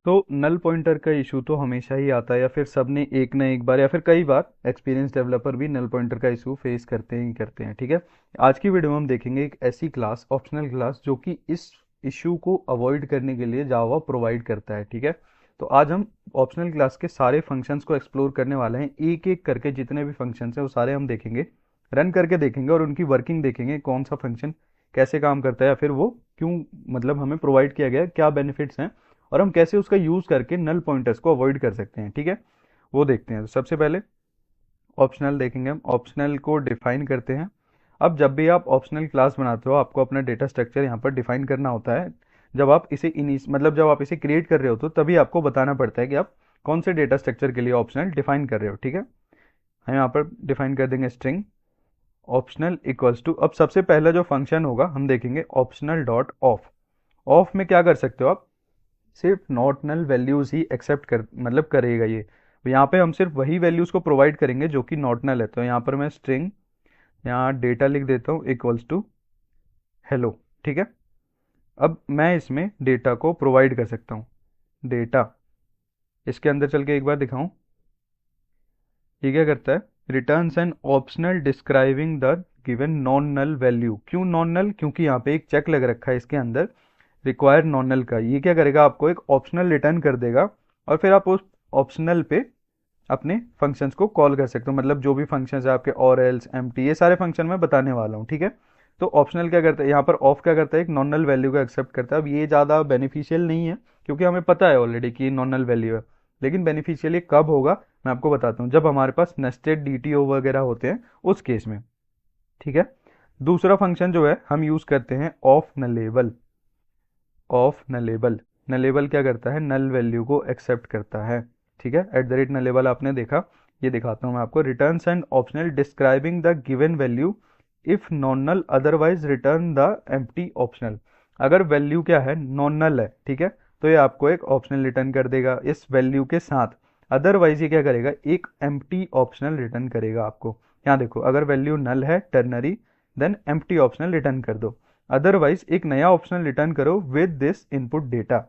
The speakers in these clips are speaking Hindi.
तो नल पॉइंटर का इशू तो हमेशा ही आता है, या फिर सबने एक ना एक बार या फिर कई बार एक्सपीरियंस डेवलपर भी नल पॉइंटर का इशू फेस करते ही करते हैं। ठीक है। आज की वीडियो में हम देखेंगे एक ऐसी क्लास, ऑप्शनल क्लास, जो कि इस इशू को अवॉइड करने के लिए जावा प्रोवाइड करता है। ठीक है। तो आज हम ऑप्शनल क्लास के सारे फंक्शंस को एक्सप्लोर करने वाले हैं, एक एक करके जितने भी फंक्शंस हैं वो सारे हम देखेंगे, रन करके देखेंगे और उनकी वर्किंग देखेंगे, कौन सा फंक्शन कैसे काम करता है या फिर वो क्यों, मतलब हमें प्रोवाइड किया गया है, क्या बेनिफिट्स हैं, और हम कैसे उसका यूज करके नल पॉइंटर्स को अवॉइड कर सकते हैं। ठीक है। वो देखते हैं। तो सबसे पहले ऑप्शनल देखेंगे, हम ऑप्शनल को डिफाइन करते हैं। अब जब भी आप ऑप्शनल क्लास बनाते हो, आपको अपना डेटा स्ट्रक्चर यहाँ पर डिफाइन करना होता है। जब आप इसे मतलब जब आप इसे क्रिएट कर रहे हो तो तभी आपको बताना पड़ता है कि आप कौन से डेटा स्ट्रक्चर के लिए ऑप्शनल डिफाइन कर रहे हो। ठीक है। हम यहाँ पर डिफाइन कर देंगे स्ट्रिंग ऑप्शनल इक्वल्स टू, अब सबसे पहला जो फंक्शन होगा हम देखेंगे ऑप्शनल डॉट ऑफ। ऑफ में क्या कर सकते हो आप, सिर्फ नॉट नल वैल्यूज ही एक्सेप्ट कर, मतलब करेगा ये। तो यहाँ पे हम सिर्फ वही वैल्यूज को प्रोवाइड करेंगे जो कि नॉट नल है। तो यहाँ पर मैं स्ट्रिंग, यहाँ डेटा लिख देता हूँ इक्वल्स टू हेलो। ठीक है। अब मैं इसमें डेटा को प्रोवाइड कर सकता हूँ। डेटा, इसके अंदर चल के एक बार दिखाऊं, ये क्या करता है, returns an optional describing the given non null value. क्यों नॉन नल, क्योंकि यहाँ पे एक चेक लग रखा है इसके अंदर, रिक्वायर्ड नॉन नल का। ये क्या करेगा, आपको एक ऑप्शनल रिटर्न कर देगा और फिर आप उस ऑप्शनल पे अपने फंक्शंस को कॉल कर सकते हो। मतलब जो भी फंक्शंस है आपके, और एल्स, एम्प्टी, ये सारे फंक्शन मैं बताने वाला हूँ। ठीक है। तो ऑप्शनल क्या करता है, यहाँ पर ऑफ क्या करता है, एक नॉन नल वैल्यू को एक्सेप्ट करता है। अब ये ज़्यादा बेनिफिशियल नहीं है क्योंकि हमें पता है ऑलरेडी कि नॉन नल वैल्यू है, लेकिन बेनिफिशियल ये कब होगा मैं आपको बताता हूँ, जब हमारे पास नेस्टेड डीटीओ वगैरह होते हैं उस केस में। ठीक है। दूसरा फंक्शन जो है हम यूज करते हैं of nullable. Of nullable, nullable क्या करता है, नल वैल्यू को एक्सेप्ट करता है। ठीक है। एट द रेट नलेबल आपने देखा, ये दिखाता हूँ मैं आपको, returns and optional describing the given value, if non null otherwise return the empty optional. अगर वैल्यू क्या है, नॉन नल है, ठीक है, तो ये आपको एक ऑप्शनल रिटर्न कर देगा इस वैल्यू के साथ। अदरवाइज ये क्या करेगा, एक एम्प्टी ऑप्शनल रिटर्न करेगा आपको। यहाँ देखो, अगर वैल्यू नल है ternary, then empty optional return कर दो। अदरवाइज एक नया ऑप्शनल रिटर्न करो विद दिस इनपुट डेटा,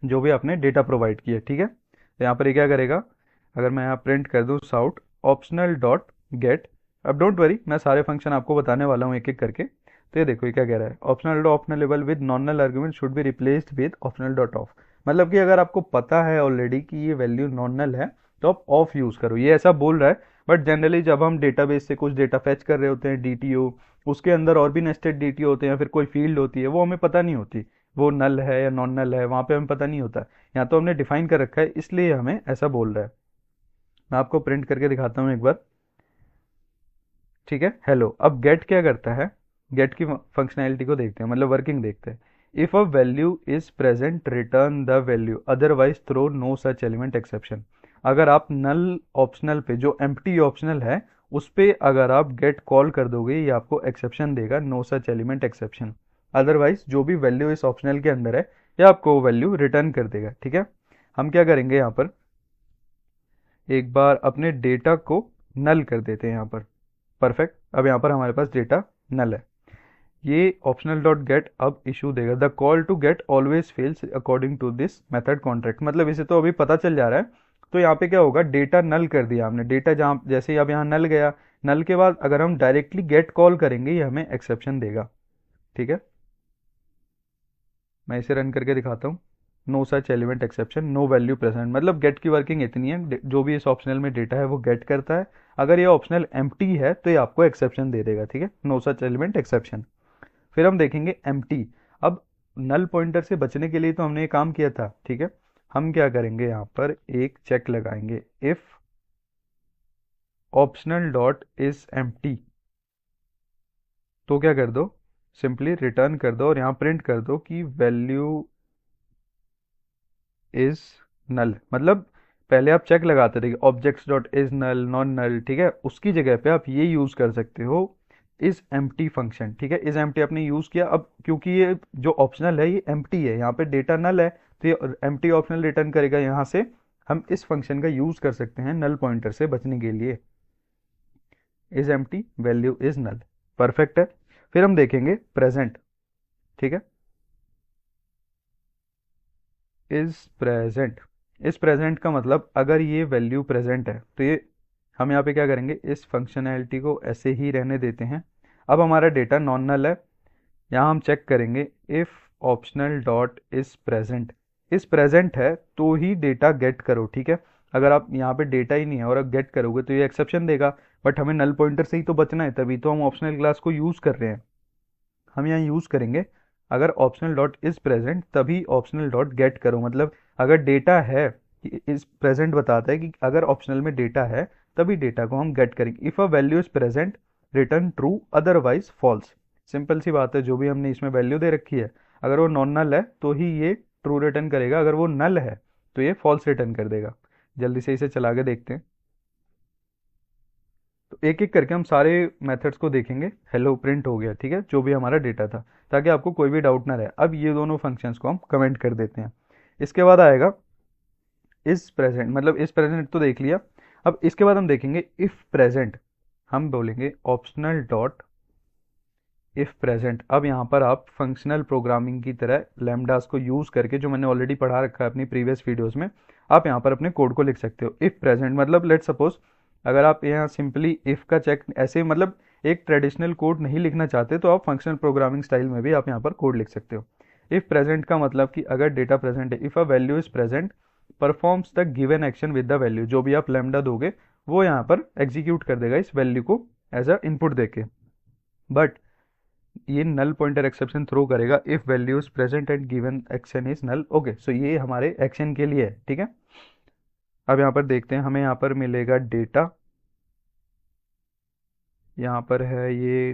जो भी आपने डेटा प्रोवाइड किया। ठीक है। तो यहाँ पर ये क्या करेगा, अगर मैं यहाँ प्रिंट कर दूँ साउट ऑप्शनल डॉट गेट, अब डोंट वरी मैं सारे फंक्शन आपको बताने वाला हूँ एक एक करके। तो ये देखो ये क्या कह रहा है, optional dot optional level with null argument should be replaced with optional dot of. मतलब कि अगर आपको पता है ऑलरेडी कि ये वैल्यू नॉनल है तो आप ऑफ यूज करो, ये ऐसा बोल रहा है। बट जनरली जब हम डेटाबेस से कुछ डेटा फेच कर रहे होते हैं, डीटीओ, उसके अंदर और भी नेस्टेड डीटीओ होते हैं या फिर कोई फील्ड होती है, वो हमें पता नहीं होती वो नल है या नॉन नल है, वहां पे हमें पता नहीं होता। यहाँ तो हमने डिफाइन कर रखा है इसलिए हमें ऐसा बोल रहा है। मैं आपको प्रिंट करके दिखाता हूँ एक बार। ठीक है। हेलो, अब गेट क्या करता है, गेट की फंक्शनैलिटी को देखते हैं, मतलब वर्किंग देखते हैं। If a value is present return the value, otherwise throw no such element exception. अगर आप नल ऑप्शनल पे, जो एम्प्टी ऑप्शनल है, उस पे अगर आप गेट कॉल कर दोगे, ये आपको एक्सेप्शन देगा, no such element exception. Otherwise जो भी वैल्यू इस ऑप्शनल के अंदर है, ये आपको वैल्यू रिटर्न कर देगा। ठीक है। हम क्या करेंगे, यहाँ पर एक बार अपने डेटा को नल कर देते हैं यहाँ पर। परफेक्ट। अब यहाँ पर हमारे पास डेटा नल है। ये ऑप्शनल डॉट गेट अब इशू देगा, the call to get always fails according to this method contract. मतलब इसे तो अभी पता चल जा रहा है। तो यहाँ पे क्या होगा, डेटा नल कर दिया हमने, डेटा जहाँ जैसे ही अब यहाँ नल गया, नल के बाद अगर हम डायरेक्टली गेट कॉल करेंगे ये हमें एक्सेप्शन देगा। ठीक है। मैं इसे रन करके दिखाता हूँ। No such element exception, no value present. मतलब गेट की वर्किंग इतनी है, जो भी इस ऑप्शनल में डेटा है वो गेट करता है। अगर ये ऑप्शनल एम्प्टी है तो ये आपको एक्सेप्शन दे देगा। ठीक है। No such element exception. फिर हम देखेंगे एम्प्टी। अब नल पॉइंटर से बचने के लिए तो हमने ये काम किया था। ठीक है। हम क्या करेंगे, यहाँ पर एक चेक लगाएंगे, if optional dot is empty, तो क्या कर दो, सिंपली रिटर्न कर दो और यहाँ प्रिंट कर दो कि वैल्यू इज नल। मतलब पहले आप चेक लगाते थे objects dot is null, non null, ठीक है, उसकी जगह पे आप ये यूज कर सकते हो इज एम्प्टी फंक्शन। ठीक है। इज एम्प्टी आपने यूज किया, अब क्योंकि ये जो ऑप्शनल है ये एम्प्टी है, यहाँ पे डेटा नल है, तो ये एम्प्टी ऑप्शनल रिटर्न करेगा। यहाँ से हम इस फंक्शन का यूज कर सकते हैं नल पॉइंटर से बचने के लिए। Is empty value is null, perfect है। फिर हम देखेंगे प्रेजेंट। ठीक है। Is present. इस प्रेजेंट का मतलब अगर ये वैल्यू प्रेजेंट है तो ये हम यहाँ पे क्या करेंगे, इस फंक्शनैलिटी को ऐसे ही रहने देते हैं। अब हमारा डेटा नॉन नल है, यहाँ हम चेक करेंगे if optional dot is present. इस प्रेजेंट है तो ही डेटा गेट करो, ठीक है। अगर आप यहाँ पे डेटा ही नहीं है और आप गेट करोगे तो ये एक्सेप्शन देगा, बट हमें नल पॉइंटर से ही तो बचना है, तभी तो हम ऑप्शनल क्लास को यूज कर रहे हैं। हम यहाँ यूज करेंगे अगर ऑप्शनल डॉट इज प्रेजेंट तभी ऑप्शनल डॉट गेट करो, मतलब अगर डेटा है, इस प्रेजेंट बताता है कि अगर ऑप्शनल में डेटा है तभी डेटा को हम गेट करेंगे। If a value is present return true otherwise false. Simple सी बात है, जो भी हमने इसमें वैल्यू दे रखी है अगर वो नॉन नल है तो ही ये ट्रू रिटर्न करेगा, अगर वो नल है तो ये फॉल्स रिटर्न कर देगा। जल्दी से इसे चला के देखते हैं। तो एक एक करके हम सारे मेथड्स को देखेंगे। हेलो प्रिंट हो गया, ठीक है, जो भी हमारा डेटा था, ताकि आपको कोई भी डाउट ना रहे। अब ये दोनों फंक्शंस को हम कमेंट कर देते हैं। इसके बाद आएगा इस प्रेजेंट, मतलब इस प्रेजेंट तो देख लिया। अब इसके बाद हम देखेंगे इफ प्रेजेंट। हम बोलेंगे ऑप्शनल डॉट इफ प्रेजेंट। अब यहाँ पर आप फंक्शनल प्रोग्रामिंग की तरह लैम्डास को यूज करके, जो मैंने ऑलरेडी पढ़ा रखा है अपनी प्रीवियस वीडियोस में, आप यहाँ पर अपने कोड को लिख सकते हो। इफ प्रेजेंट मतलब लेट सपोज अगर आप यहाँ सिंपली इफ का चेक ऐसे, मतलब एक ट्रेडिशनल कोड नहीं लिखना चाहते तो आप फंक्शनल प्रोग्रामिंग स्टाइल में भी आप यहाँ पर कोड लिख सकते हो। इफ प्रेजेंट का मतलब कि अगर डेटा प्रेजेंट है, if a value is present performs the given action with the value. जो भी आप लैम्डा दोगे वो यहाँ पर एग्जीक्यूट कर देगा इस वैल्यू को एज अ इनपुट देके, बट ये नल पॉइंटर एक्सेप्शन थ्रो करेगा if value is present and given action is null. Okay, so ये हमारे एक्शन के लिए है, ठीक है। अब यहाँ पर देखते हैं, हमें यहाँ पर मिलेगा डेटा, यहाँ पर है ये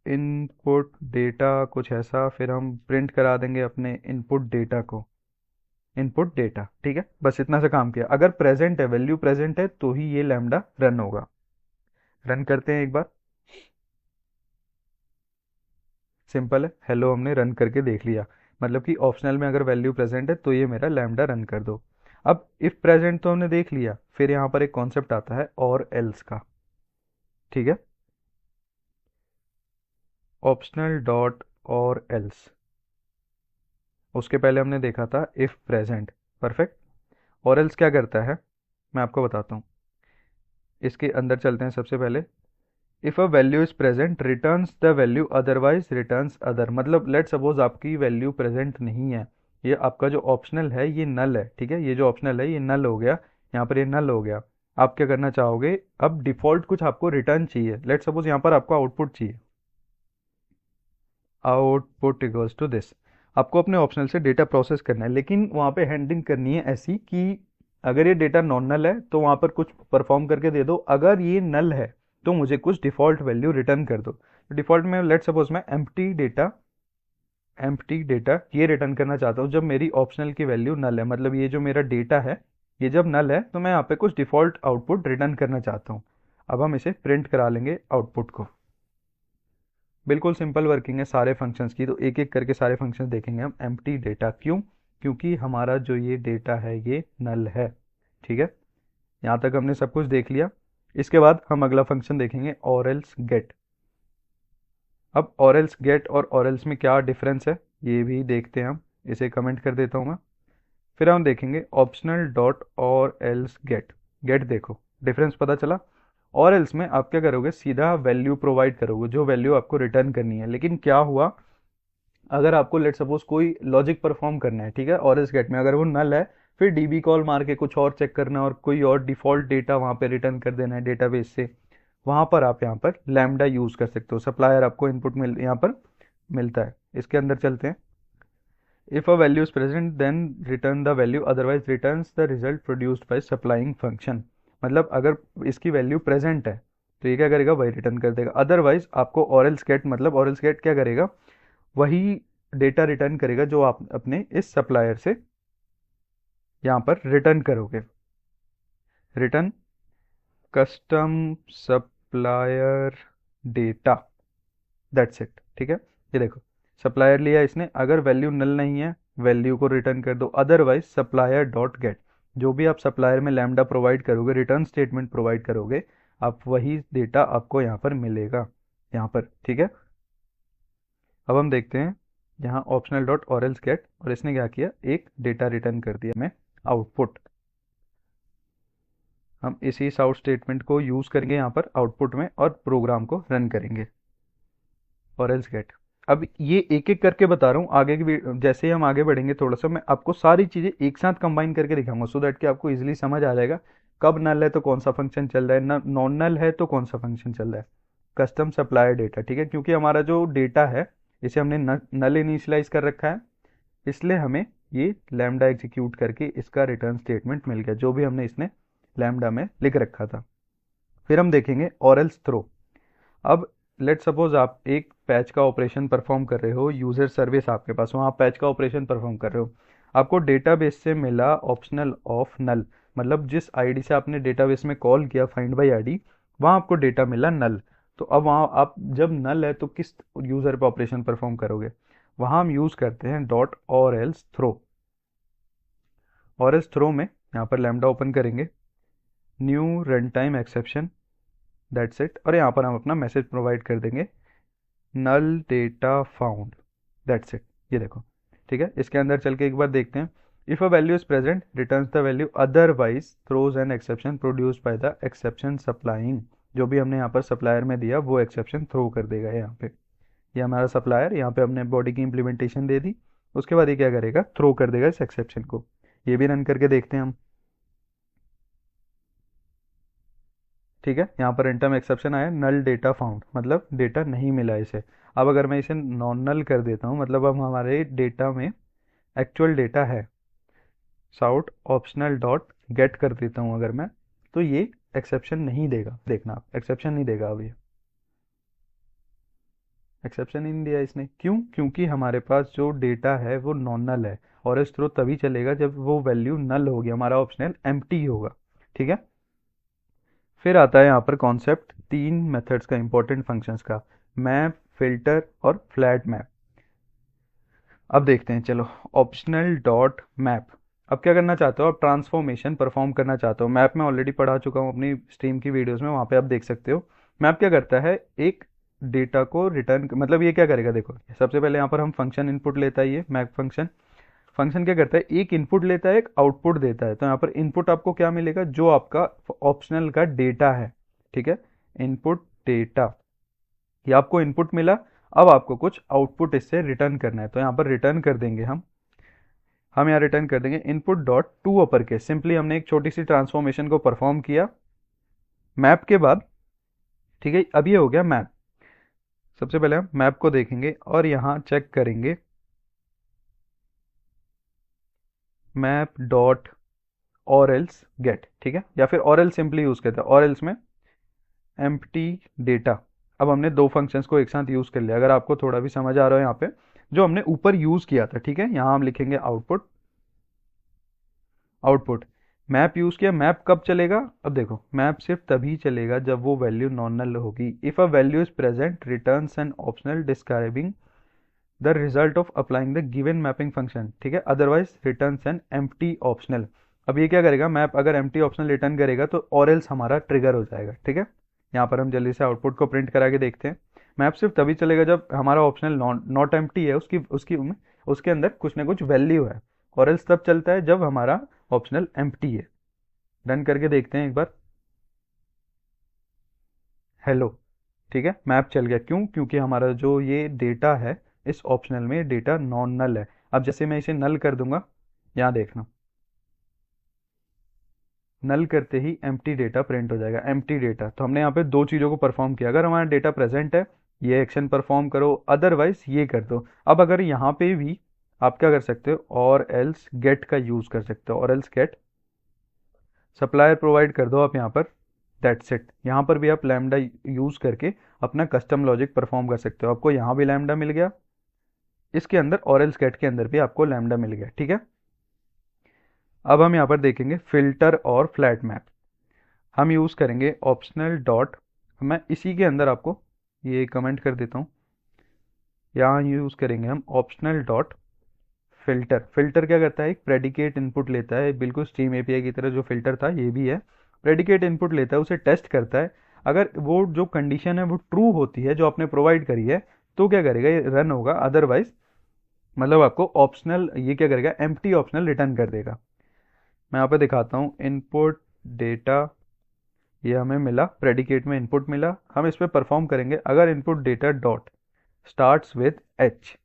इनपुट डेटा कुछ ऐसा, फिर हम प्रिंट करा देंगे अपने इनपुट डेटा को, इनपुट डेटा, ठीक है। बस इतना सा काम किया। अगर प्रेजेंट है, वैल्यू प्रेजेंट है तो ही ये लैम्डा रन होगा। रन करते हैं एक बार। सिंपल है, हेलो हमने रन करके देख लिया, मतलब कि ऑप्शनल में अगर वैल्यू प्रेजेंट है तो ये मेरा लैम्डा रन कर दो। अब इफ प्रेजेंट तो हमने देख लिया, फिर यहाँ पर एक कॉन्सेप्ट आता है और एल्स का, ठीक है। ऑप्शनल डॉट और एल्स, उसके पहले हमने देखा था इफ प्रेजेंट, परफेक्ट। और एल्स क्या करता है मैं आपको बताता हूँ। इसके अंदर चलते हैं। सबसे पहले if a value is present returns the value otherwise returns other. मतलब लेट सपोज आपकी वैल्यू प्रेजेंट नहीं है, ये आपका जो ऑप्शनल है ये नल है, ठीक है। ये जो ऑप्शनल है ये नल हो गया, यहाँ पर ये नल हो गया। आप क्या करना चाहोगे, अब डिफॉल्ट कुछ आपको रिटर्न चाहिए। लेट सपोज यहाँ पर आपको आउटपुट चाहिए, आउटपुट इक्वल्स टू दिस। आपको अपने ऑप्शनल से डेटा प्रोसेस करना है, लेकिन वहाँ पे हैंडलिंग करनी है ऐसी कि अगर ये डेटा नॉन नल है तो वहाँ पर कुछ परफॉर्म करके दे दो, अगर ये नल है तो मुझे कुछ डिफॉल्ट वैल्यू रिटर्न कर दो। डिफॉल्ट में लेट सपोज मैं एम्प्टी डेटा ये रिटर्न करना चाहता हूँ जब मेरी ऑप्शनल की वैल्यू नल है। मतलब ये जो मेरा डेटा है ये जब नल है तो मैं यहाँ पे कुछ डिफॉल्ट आउटपुट रिटर्न करना चाहता हूँ। अब हम इसे प्रिंट करा लेंगे आउटपुट को। बिल्कुल सिंपल वर्किंग है सारे फंक्शंस की, तो एक एक करके सारे फंक्शंस देखेंगे हम। एम्प्टी डेटा, क्यों, क्योंकि हमारा जो ये डेटा है ये नल है, ठीक है। यहाँ तक हमने सब कुछ देख लिया। इसके बाद हम अगला फंक्शन देखेंगे और एल्स गेट। अब और एल्स गेट और एल्स में क्या डिफरेंस है ये भी देखते हैं हम। इसे कमेंट कर देता हूँ मैं। फिर हम देखेंगे ऑप्शनल डॉट और एल्स गेट। गेट देखो डिफरेंस पता चला। और एल्स में आप क्या करोगे, सीधा वैल्यू प्रोवाइड करोगे जो वैल्यू आपको रिटर्न करनी है। लेकिन क्या हुआ, अगर आपको लेट सपोज कोई लॉजिक परफॉर्म करना है, ठीक है, और एल्स गेट में अगर वो नल है फिर डीबी कॉल मार के कुछ और चेक करना और कोई और डिफॉल्ट डेटा वहाँ पे रिटर्न कर देना है डेटाबेस से, वहाँ पर आप यहाँ पर लैम्डा यूज कर सकते हो। सप्लायर आपको इनपुट मिल यहाँ पर मिलता है। इसके अंदर चलते हैं। If a value is present then return the value otherwise returns the result produced by supplying function. मतलब अगर इसकी वैल्यू प्रेजेंट है तो ये क्या करेगा, वही रिटर्न कर देगा। अदरवाइज आपको और एल्स गेट, मतलब और एल्स गेट क्या करेगा, वही डेटा रिटर्न करेगा जो आप अपने इस सप्लायर से यहाँ पर रिटर्न करोगे। Return custom supplier data, that's it, ठीक है। ये देखो सप्लायर लिया इसने, अगर वैल्यू नल नहीं है वैल्यू को रिटर्न कर दो, अदरवाइज सप्लायर डॉट गेट। जो भी आप सप्लायर में लैम्डा प्रोवाइड करोगे, रिटर्न स्टेटमेंट प्रोवाइड करोगे, आप वही डेटा आपको यहाँ पर मिलेगा, यहाँ पर, ठीक है। अब हम देखते हैं यहाँ ऑप्शनल डॉट और एल्स गेट, और इसने क्या किया, एक डेटा रिटर्न कर दिया हमें आउटपुट। हम इसी आउट स्टेटमेंट को यूज़ करेंगे यहाँ पर आउटपुट में और प्रोग्राम को रन करेंगे, और एल्स गेट। अब ये एक एक करके बता रहा हूँ, आगे की जैसे ही हम आगे बढ़ेंगे थोड़ा सा मैं आपको सारी चीज़ें एक साथ कंबाइन करके दिखाऊंगा, सो दैट कि आपको इजीली समझ आ जाएगा कब नल है तो कौन सा फंक्शन चल रहा है, नॉन नल है तो कौन सा फंक्शन चल रहा है। कस्टम सप्लायर डेटा, ठीक है, क्योंकि हमारा जो डेटा है इसे हमने नल इनिशियलाइज कर रखा है, इसलिए हमें ये लैम्डा एग्जीक्यूट करके इसका रिटर्न स्टेटमेंट मिल गया जो भी हमने इसने लैम्डा में लिख रखा था। फिर हम देखेंगे और एल्स थ्रो। अब लेट सपोज आप एक पैच का ऑपरेशन परफॉर्म कर रहे हो, यूजर सर्विस आपके पास, वहाँ आप पैच का ऑपरेशन परफॉर्म कर रहे हो, आपको डेटाबेस से मिला ऑप्शनल ऑफ नल, मतलब जिस आईडी से आपने डेटाबेस में कॉल किया फाइंड बाई आईडी, वहाँ आपको डेटा मिला नल। तो अब वहाँ आप जब नल है तो किस यूज़र पर ऑपरेशन परफॉर्म करोगे, वहाँ हम यूज़ करते हैं डॉट और एल्स थ्रो। और एल्स थ्रो में यहाँ पर लैम्डा ओपन करेंगे, new run time exception, that's it, और यहाँ पर हम अपना मैसेज प्रोवाइड कर देंगे नल डेटा फाउंड, दैट्स इट। ये देखो, ठीक है, इसके अंदर चल के एक बार देखते हैं। If a value is present returns the value, otherwise throws an exception produced by the exception supplying. जो भी हमने यहाँ पर सप्लायर में दिया वो एक्सेप्शन थ्रो कर देगा यहाँ पे। ये हमारा सप्लायर, यहाँ पे हमने बॉडी की इंप्लीमेंटेशन दे दी, उसके बाद ये क्या करेगा, थ्रो कर देगा इस एक्सेप्शन को। ये भी रन करके देखते हैं हम, ठीक है, यहाँ पर एंटम एक्सेप्शन आया, नल डेटा फाउंड, मतलब डेटा नहीं मिला इसे। अब अगर मैं इसे नॉन नल कर देता हूँ, मतलब अब हमारे डेटा में एक्चुअल डेटा है, साउट ऑप्शनल डॉट गेट कर देता हूँ अगर मैं, तो ये एक्सेप्शन नहीं देगा, देखना आप, एक्सेप्शन नहीं देगा। अब ये एक्सेप्शन ही नहीं दिया इसने, क्यों, क्योंकि हमारे पास जो डेटा है वो नॉन नल है, और इस थ्रो तभी चलेगा जब वो वैल्यू नल होगी, हमारा ऑप्शनल एम्प्टी होगा, ठीक है। फिर आता है यहाँ पर कॉन्सेप्ट तीन मेथड्स का, इंपॉर्टेंट फंक्शंस का, मैप, फिल्टर और फ्लैट मैप। अब देखते हैं, चलो, ऑप्शनल डॉट मैप। अब क्या करना चाहते हो, आप ट्रांसफॉर्मेशन परफॉर्म करना चाहते हो। मैप में ऑलरेडी पढ़ा चुका हूँ अपनी स्ट्रीम की वीडियोस में, वहाँ पे आप देख सकते हो। मैप क्या करता है, एक डेटा को रिटर्न, मतलब ये क्या करेगा, देखो सबसे पहले यहाँ पर हम फंक्शन इनपुट लेता है, ये मैप फंक्शन। फंक्शन क्या करता है, एक इनपुट लेता है, एक आउटपुट देता है। तो यहाँ पर इनपुट आपको क्या मिलेगा, जो आपका ऑप्शनल का डेटा है, ठीक है, इनपुट डेटा, ये आपको इनपुट मिला। अब आपको कुछ आउटपुट इससे रिटर्न करना है, तो यहाँ पर रिटर्न कर देंगे हम यहाँ रिटर्न कर देंगे input dot to upper case. Simply हमने एक छोटी सी ट्रांसफॉर्मेशन को परफॉर्म किया मैप के बाद, ठीक है। अब ये हो गया मैप। सबसे पहले हम मैप को देखेंगे और यहाँ चेक करेंगे मैप डॉट और एल्स गेट, ठीक है, या फिर और एल्स सिंपली यूज करते हैं, और एल्स में एम्प्टी डेटा। अब हमने दो फंक्शंस को एक साथ यूज कर लिया, अगर आपको थोड़ा भी समझ आ रहा है यहाँ पे जो हमने ऊपर यूज किया था, ठीक है, यहाँ हम लिखेंगे आउटपुट, आउटपुट मैप यूज किया। मैप कब चलेगा, अब देखो, मैप सिर्फ तभी चलेगा जब वो वैल्यू नॉन नल होगी। If a value is present returns an optional describing the result of applying the given mapping function, ठीक है, otherwise returns an empty optional. अब ये क्या करेगा, मैप अगर एम्प्टी ऑप्शनल रिटर्न करेगा तो और एल्स हमारा ट्रिगर हो जाएगा, ठीक है। यहाँ पर हम जल्दी से आउटपुट को प्रिंट करा के देखते हैं। मैप सिर्फ तभी चलेगा जब हमारा ऑप्शनल नॉट एम्प्टी है, उसकी उसकी उसके अंदर कुछ ना कुछ वैल्यू है, और एल्स तब चलता है जब हमारा ऑप्शनल एम्प्टी है। रन करके देखते हैं एक बार, हेलो, ठीक है, मैप चल गया। क्यों, क्योंकि हमारा जो ये डेटा है इस ऑप्शनल में डेटा नॉन नल है। अब जैसे मैं इसे नल कर दूंगा, यहाँ देखना, नल करते ही एम्प्टी डेटा प्रिंट हो जाएगा, एम्प्टी डेटा। तो हमने यहाँ पे दो चीज़ों को परफॉर्म किया, अगर हमारा डेटा प्रेजेंट है ये एक्शन परफॉर्म करो, अदरवाइज ये कर दो। अब अगर यहाँ पे भी आप क्या कर सकते हो, और एल्स गेट का यूज़ कर सकते हो, और एल्स गेट सप्लायर प्रोवाइड कर दो आप यहाँ पर, दैट्स इट। यहाँ पर भी आप लैम्डा यूज़ करके अपना कस्टम लॉजिक परफॉर्म कर सकते हो। आपको यहाँ भी लैम्डा मिल गया, इसके अंदर और एल्स गेट के अंदर भी आपको लैम्डा मिल गया, ठीक है। अब हम यहाँ पर देखेंगे फिल्टर और फ्लैट मैप। हम यूज़ करेंगे ऑप्शनल डॉट, मैं इसी के अंदर आपको ये कमेंट कर देता हूँ, यहाँ यूज़ करेंगे हम ऑप्शनल डॉट फिल्टर। फिल्टर क्या करता है, एक प्रेडिकेट इनपुट लेता है, बिल्कुल स्ट्रीम एपीआई की तरह जो फिल्टर था ये भी है, प्रेडिकेट इनपुट लेता है, उसे टेस्ट करता है। अगर वो जो कंडीशन है वो ट्रू होती है जो आपने प्रोवाइड करी है, तो क्या करेगा, ये रन होगा, अदरवाइज मतलब आपको ऑप्शनल ये क्या करेगा, एम्प्टी ऑप्शनल रिटर्न कर देगा। मैं यहाँ पे दिखाता हूँ, इनपुट डेटा, ये हमें मिला, प्रेडिकेट में इनपुट मिला, हम इस पे परफॉर्म करेंगे। अगर input data dot starts with H,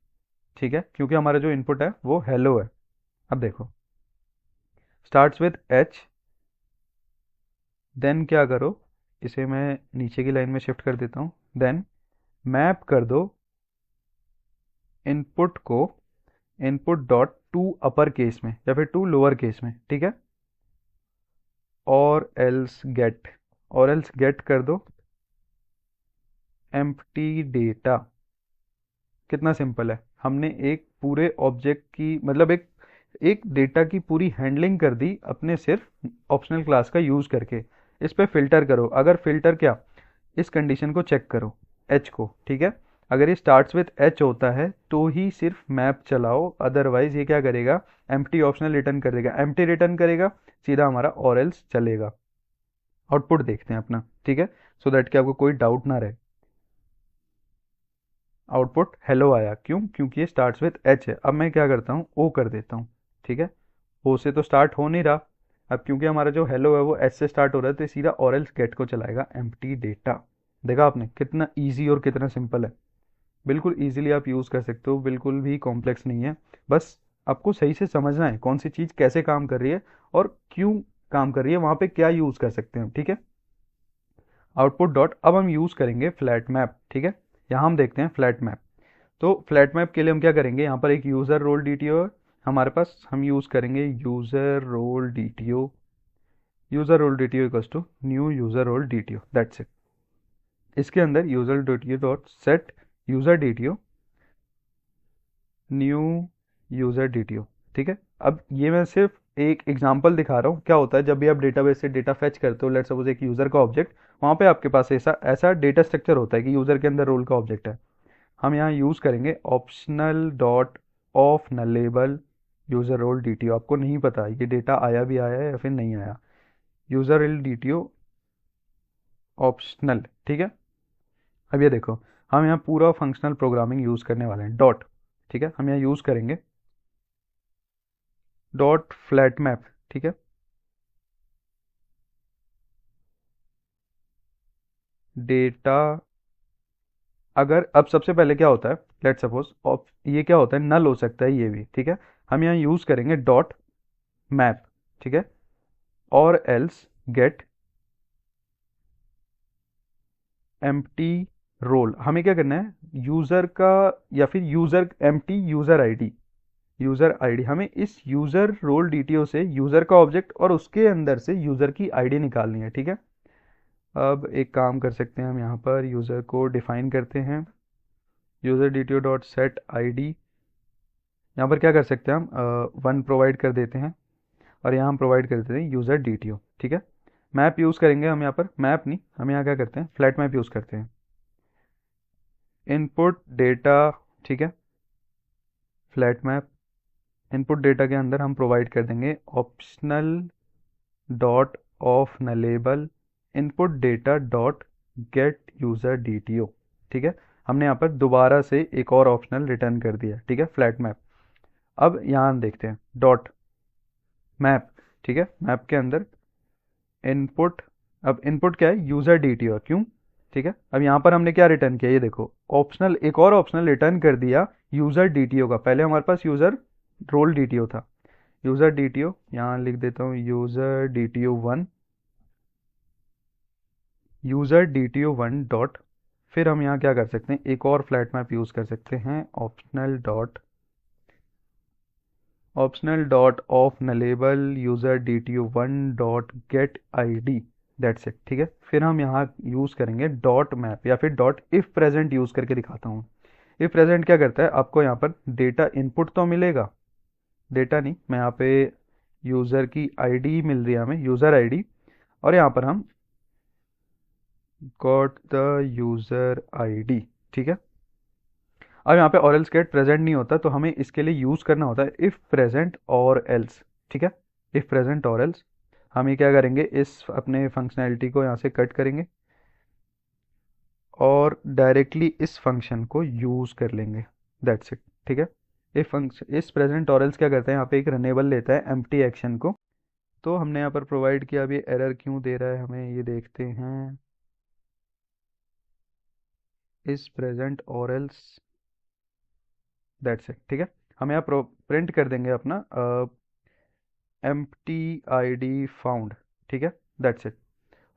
ठीक है, क्योंकि हमारा जो इनपुट है वो हेलो है। अब देखो, स्टार्ट्स विद एच, देन क्या करो, इसे मैं नीचे की लाइन में शिफ्ट कर देता हूँ। देन मैप कर दो इनपुट को, input dot to upper case में या फिर टू लोअर केस में, ठीक है, और एल्स गेट कर दो एम्प्टी डेटा। कितना सिंपल है, हमने एक पूरे ऑब्जेक्ट की, मतलब एक एक डेटा की पूरी हैंडलिंग कर दी अपने सिर्फ ऑप्शनल क्लास का यूज करके। इस पे फिल्टर करो, अगर फिल्टर क्या, इस कंडीशन को चेक करो, एच को, ठीक है, अगर ये स्टार्ट्स विथ एच होता है तो ही सिर्फ मैप चलाओ, अदरवाइज ये क्या करेगा, एम्प्टी ऑप्शनल रिटर्न कर देगा, एम्प्टी रिटर्न करेगा, सीधा हमारा और एल्स चलेगा। आउटपुट देखते हैं अपना, ठीक है, सो दैट कि आपको कोई डाउट ना रहे। आउटपुट हेलो आया, क्यों, क्योंकि ये स्टार्ट्स विथ एच है। अब मैं क्या करता हूँ, ओ कर देता हूँ, ठीक है, ओ से तो स्टार्ट हो नहीं रहा। अब क्योंकि हमारा जो हेलो है वो एच से स्टार्ट हो रहा है, तो ये सीधा और एल्स गेट को चलाएगा, एम्प्टी डेटा। देखा आपने कितना ईजी और कितना सिंपल है। बिल्कुल ईजिली आप यूज़ कर सकते हो, बिल्कुल भी कॉम्प्लेक्स नहीं है। बस आपको सही से समझना है कौन सी चीज़ कैसे काम कर रही है और क्यों काम कर रही है, वहाँ पे क्या यूज़ कर सकते हैं, ठीक है। आउटपुट डॉट, अब हम यूज़ करेंगे फ्लैट मैप, ठीक है, यहाँ हम देखते हैं फ्लैट मैप। तो फ्लैट मैप के लिए हम क्या करेंगे, यहाँ पर एक user role D T O है हमारे पास, हम यूज़ करेंगे user role D T O, user role D T O equals to new user role D T O, that's it. इसके अंदर user D T O dot set user D T O new user D T O, ठीक है। अब ये मैं सिर्फ एक एग्जांपल दिखा रहा हूँ, क्या होता है जब भी आप डेटाबेस से डेटा फेच करते हो, लेट्स सपोज एक यूज़र का ऑब्जेक्ट, वहाँ पे आपके पास ऐसा ऐसा डेटा स्ट्रक्चर होता है कि यूज़र के अंदर रोल का ऑब्जेक्ट है। हम यहाँ यूज़ करेंगे optional dot of nullable user role D T O. आपको नहीं पता ये डेटा आया भी आया है या फिर नहीं आया, user role D T O optional, ठीक है। अब ये देखो, हम यहाँ पूरा फंक्शनल प्रोग्रामिंग यूज़ करने वाले हैं, डॉट, ठीक है, हम यहाँ यूज़ करेंगे डॉट फ्लैट मैप, ठीक है, डेटा। अगर अब सबसे पहले क्या होता है, लेट सपोज, ये क्या होता है, नल हो सकता है ये भी, ठीक है, हम यहाँ यूज़ करेंगे डॉट मैप, ठीक है, और एल्स गेट एम्प्टी रोल। हमें क्या करना है, यूज़र का या फिर user empty user ID, user ID, हमें इस यूज़र रोल डीटीओ से यूज़र का ऑब्जेक्ट और उसके अंदर से यूज़र की आईडी निकालनी है, ठीक है। अब एक काम कर सकते हैं, हम यहाँ पर यूज़र को डिफाइन करते हैं, user D T O dot set I D, यहाँ पर क्या कर सकते हैं हम, वन प्रोवाइड कर देते हैं, और यहाँ हम प्रोवाइड कर देते हैं यूज़र डी टी ओ, ठीक है। मैप यूज़ करेंगे हम यहाँ पर, मैप नहीं, हम यहाँ क्या करते हैं, फ्लैट मैप यूज़ करते हैं, इनपुट डेटा, ठीक है, फ्लैट मैप, इनपुट डेटा के अंदर हम प्रोवाइड कर देंगे optional dot of nullable input data dot get user D T O, ठीक है। हमने यहाँ पर दोबारा से एक और ऑप्शनल रिटर्न कर दिया, ठीक है, फ्लैट मैप। अब यहाँ हम देखते हैं डॉट मैप, ठीक है, मैप के अंदर इनपुट, अब इनपुट क्या है, यूज़र डी टी ओ, क्यों, ठीक है। अब यहाँ पर हमने क्या रिटर्न किया, ये देखो, ऑप्शनल, एक और ऑप्शनल रिटर्न कर दिया यूज़र डी टी ओ का। पहले हमारे पास user role D T O था, यूज़र डी टी ओ, यहाँ लिख देता हूँ user D T O one, user D T O one dot, फिर हम यहाँ क्या कर सकते हैं, एक और फ्लैट मैप यूज़ कर सकते हैं, optional dot of nullable user D T O one dot get I D, that's it, ठीक है। फिर हम यहाँ यूज़ करेंगे डॉट मैप या फिर डॉट इफ़ प्रेजेंट यूज़ करके दिखाता हूँ। इफ़ प्रेजेंट क्या करता है, आपको यहाँ पर डेटा इनपुट तो मिलेगा, डेटा नहीं, मैं यहाँ पे यूज़र की आईडी मिल रही है हमें, यूज़र आईडी, और यहाँ पर हम गॉट द यूज़र आईडी, ठीक है। अब यहाँ पे और एल्स गेट प्रेजेंट नहीं होता, तो हमें इसके लिए यूज़ करना होता है इफ़ प्रेजेंट और एल्स, ठीक है, इफ़ प्रेजेंट और एल्स। हम ये क्या करेंगे, इस अपने फंक्शनैलिटी को यहाँ से कट करेंगे और डायरेक्टली इस फंक्शन को यूज़ कर लेंगे, दैट्स इट, ठीक है। इफ फंक्शन इस प्रेजेंट और एल्स क्या करता है, यहाँ पे एक रनेबल लेता है एम्प्टी एक्शन को। तो हमने यहाँ पर प्रोवाइड किया, अभी एरर क्यों दे रहा है हमें ये देखते हैं। इस प्रेजेंट और एल्स दैट्स इट, ठीक है। हम यहाँ प्रिंट कर देंगे अपना एम्प्टी आई डी फाउंड, ठीक है, दैट्स इट।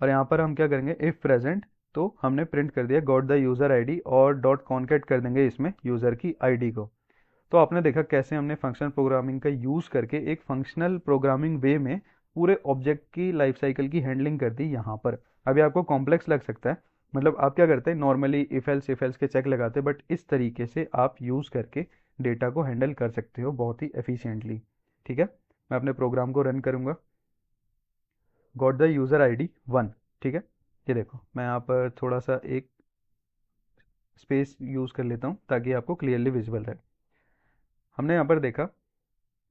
और यहाँ पर हम क्या करेंगे, इफ प्रेजेंट, तो हमने प्रिंट कर दिया गॉट द यूज़र आईडी और डॉट कॉन्केट कर देंगे इसमें यूज़र की आईडी को। तो आपने देखा कैसे हमने फंक्शनल प्रोग्रामिंग का यूज़ करके एक फंक्शनल प्रोग्रामिंग वे में पूरे ऑब्जेक्ट की लाइफ साइकिल की हैंडलिंग कर दी यहाँ पर। अभी आपको कॉम्प्लेक्स लग सकता है, मतलब आप क्या करते हैं नॉर्मली इफ एल्स के चेक लगाते हैं, बट इस तरीके से आप यूज़ करके डेटा को हैंडल कर सकते हो बहुत ही एफिशिएंटली, ठीक है। मैं अपने प्रोग्राम को रन करूँगा, गॉट द यूज़र आईडी 1, ठीक है। ये देखो मैं यहाँ पर थोड़ा सा एक स्पेस यूज़ कर लेता हूँ ताकि आपको क्लियरली विजिबल रहे। हमने यहाँ पर देखा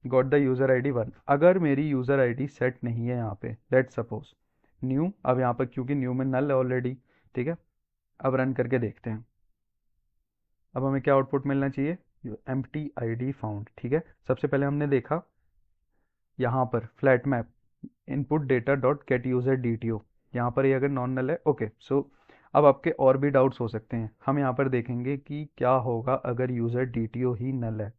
गॉट द यूज़र आईडी 1। अगर मेरी यूज़र आईडी सेट नहीं है यहाँ पे, लेट सपोज न्यू, अब यहाँ पर क्योंकि न्यू में नल है ऑलरेडी, ठीक है। अब रन करके देखते हैं, अब हमें क्या आउटपुट मिलना चाहिए, एम्प्टी आईडी फाउंड, ठीक है। सबसे पहले हमने देखा यहाँ पर flat map input data dot get user D T O, यहाँ पर ये अगर नॉन नल है, ओके। सो अब आपके और भी डाउट्स हो सकते हैं, हम यहाँ पर देखेंगे कि क्या होगा अगर यूज़र डी टी ओ ही नल है।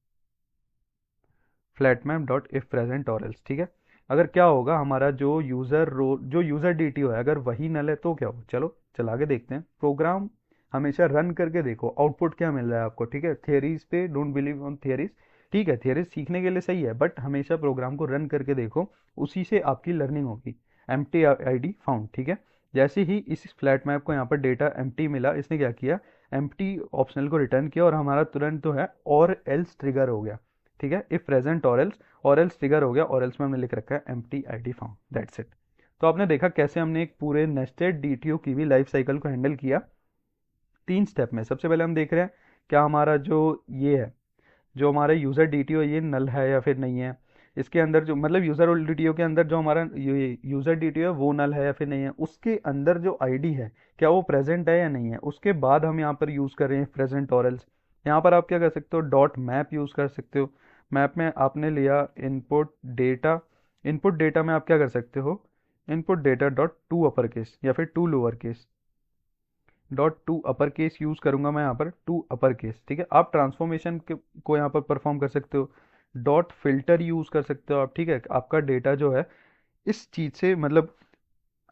Flat map dot if present और एल्स, ठीक है। अगर क्या होगा हमारा जो यूज़र डी टी ओ है अगर वही नल है तो क्या हो, चलो चला के देखते हैं। प्रोग्राम हमेशा रन करके देखो आउटपुट क्या मिल रहा है आपको, ठीक है। थियरीज पे डोंट बिलीव ऑन थियरीज, ठीक है, थियरीज सीखने के लिए सही है, बट हमेशा प्रोग्राम को रन करके देखो, उसी से आपकी लर्निंग होगी। एम्प्टी आईडी फाउंड, ठीक है। जैसे ही इस फ्लैट मैप को यहाँ पर डेटा एम्प्टी मिला, इसने क्या किया, एम्प्टी ऑप्शनल को रिटर्न किया और हमारा तुरंत तो है और एल्स ट्रिगर हो गया, ठीक है। इफ प्रेजेंट और एल्स ट्रिगर हो गया, और एल्स में हमने लिख रखा है empty ID found, that's it. तो आपने देखा कैसे हमने एक पूरे नेस्टेड डीटीओ की भी लाइफ साइकिल को हैंडल किया 3 स्टेप में। सबसे पहले हम देख रहे हैं क्या हमारा जो ये है, जो हमारा यूज़र डीटीओ ये नल है या फिर नहीं है। इसके अंदर जो मतलब यूज़र डीटीओ के अंदर जो हमारा यूज़र डीटीओ है वो नल है या फिर नहीं है। उसके अंदर जो आईडी है क्या वो प्रेजेंट है या नहीं है। उसके बाद हम यहाँ पर यूज़ कर रहे हैं प्रेजेंट और एल्स। यहाँ पर आप क्या कर सकते हो, डॉट मैप यूज़ कर सकते हो। मैप में आपने लिया इनपुट डेटा में आप क्या कर सकते हो, input data dot to upper case या फिर to lower case, dot to upper case use करूंगा मैं यहाँ पर, टू अपर केस, ठीक है। आप ट्रांसफॉर्मेशन को यहाँ पर परफॉर्म कर सकते हो। डॉट फिल्टर यूज़ कर सकते हो आप, ठीक है। आपका डेटा जो है इस चीज़ से मतलब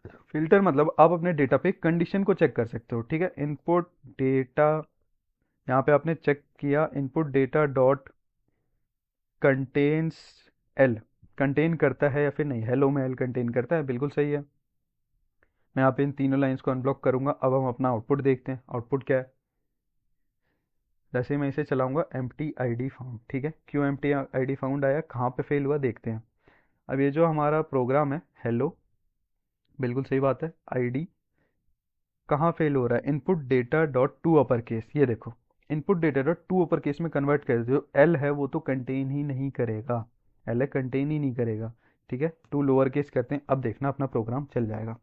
फिल्टर मतलब आप अपने डेटा पे कंडीशन को चेक कर सकते हो, ठीक है। इनपुट डेटा यहाँ पे आपने चेक किया, input data dot contains L, contain करता है या फिर नहीं, हेलो में एल कंटेन करता है, बिल्कुल सही है। मैं यहाँ पे इन तीनों लाइंस को अनब्लॉक करूंगा। अब हम अपना आउटपुट देखते हैं, आउटपुट क्या है। जैसे मैं इसे चलाऊंगा एम्प्टी आईडी फाउंड, ठीक है। क्यों एम्प्टी आईडी फाउंड आया, कहाँ पे फेल हुआ देखते हैं। अब ये जो हमारा प्रोग्राम है हेलो, बिल्कुल सही बात है, आईडी कहाँ फेल हो रहा है, input data dot to upper case, ये देखो input data dot to upper case में कन्वर्ट कर दो। एल है वो तो कंटेन ही नहीं करेगा, एल है कंटेन ही नहीं करेगा, ठीक है। टू लोअर केस करते हैं, अब देखना अपना प्रोग्राम चल जाएगा।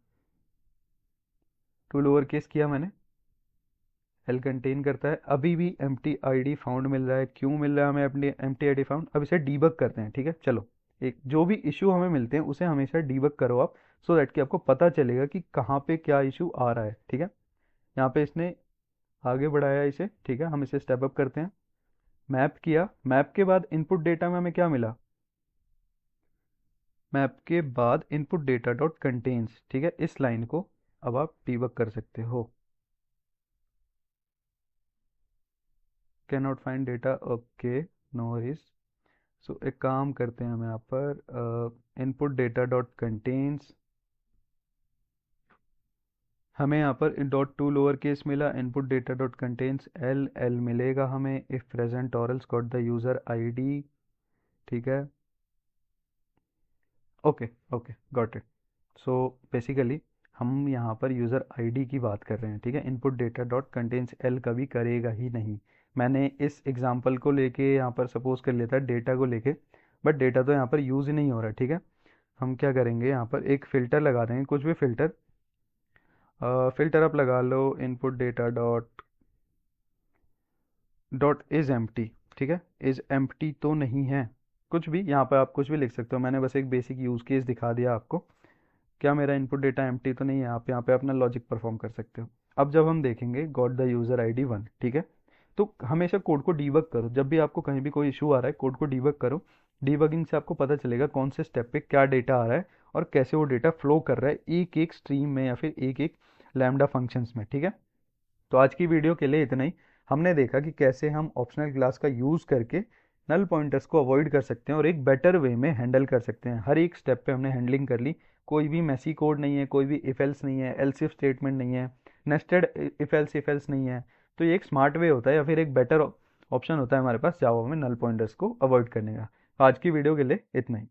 टू लोअर केस किया मैंने, एल कंटेन करता है, अभी भी एम्प्टी आईडी फाउंड मिल रहा है। क्यों मिल रहा है हमें अपनी एम्प्टी आईडी फाउंड, अब इसे डीबग करते हैं, ठीक है। चलो एक जो भी इशू हमें मिलते हैं उसे हमेशा डीबग करो आप, सो दैट कि आपको पता चलेगा कि कहाँ पे क्या इशू आ रहा है, ठीक है। यहाँ पे इसने आगे बढ़ाया इसे, ठीक है। हम इसे स्टेप अप करते हैं, मैप किया, मैप के बाद इनपुट डेटा में हमें क्या मिला, मैप के बाद इनपुट डेटा डॉट कंटेन्स, ठीक है। इस लाइन को अब आप डीबग कर सकते हो। Can not find data, okay, no worries. So एक काम करते हैं हम यहाँ पर इनपुट डेटा डॉट कंटेन्स, हमें यहाँ पर डॉट टू लोअर केस मिला, input data dot contains L, L मिलेगा हमें इफ प्रेजेंट और else got the user ID, ठीक है। Okay okay got it. So basically हम यहाँ पर यूज़र आईडी की बात कर रहे हैं, ठीक है। Input data dot contains L कभी करेगा ही नहीं। मैंने इस एग्जांपल को लेके यहाँ पर सपोज कर लेता डेटा को लेके, बट डेटा तो यहाँ पर यूज़ ही नहीं हो रहा, ठीक है। हम क्या करेंगे यहाँ पर एक फ़िल्टर लगा देंगे, कुछ भी फ़िल्टर, फ़िल्टर आप लगा लो input data dot dot is empty, ठीक है, इज एम्प्टी तो नहीं है, कुछ भी यहाँ पर आप कुछ भी लिख सकते हो, मैंने बस एक बेसिक यूज़ केस दिखा दिया आपको। क्या मेरा इनपुट डेटा एम्प्टी तो नहीं है, आप यहाँ पे अपना लॉजिक परफॉर्म कर सकते हो। अब जब हम देखेंगे गॉट द यूज़र आईडी 1, ठीक है, तो हमेशा कोड को डीबग करो। जब भी आपको कहीं भी कोई इशू आ रहा है, कोड को डीबग करो। डीबगिंग से आपको पता चलेगा कौन से स्टेप पे क्या डेटा आ रहा है और कैसे वो डेटा फ्लो कर रहा है एक एक स्ट्रीम में या फिर एक एक लैम्डा फंक्शंस में, ठीक है। तो आज की वीडियो के लिए इतना ही। हमने देखा कि कैसे हम ऑप्शनल क्लास का यूज़ करके नल पॉइंटर्स को अवॉइड कर सकते हैं और एक बेटर वे में हैंडल कर सकते हैं। हर एक स्टेप पे हमने हैंडलिंग कर ली। कोई भी मैसी कोड नहीं है, कोई भी इफ एल्स नहीं है, एल्स इफ स्टेटमेंट नहीं है, नेस्टेड इफ एल्स नहीं है। तो ये एक स्मार्ट वे होता है या फिर एक बेटर ऑप्शन होता है हमारे पास जावा में नल पॉइंटर्स को अवॉइड करने का। आज की वीडियो के लिए इतना ही।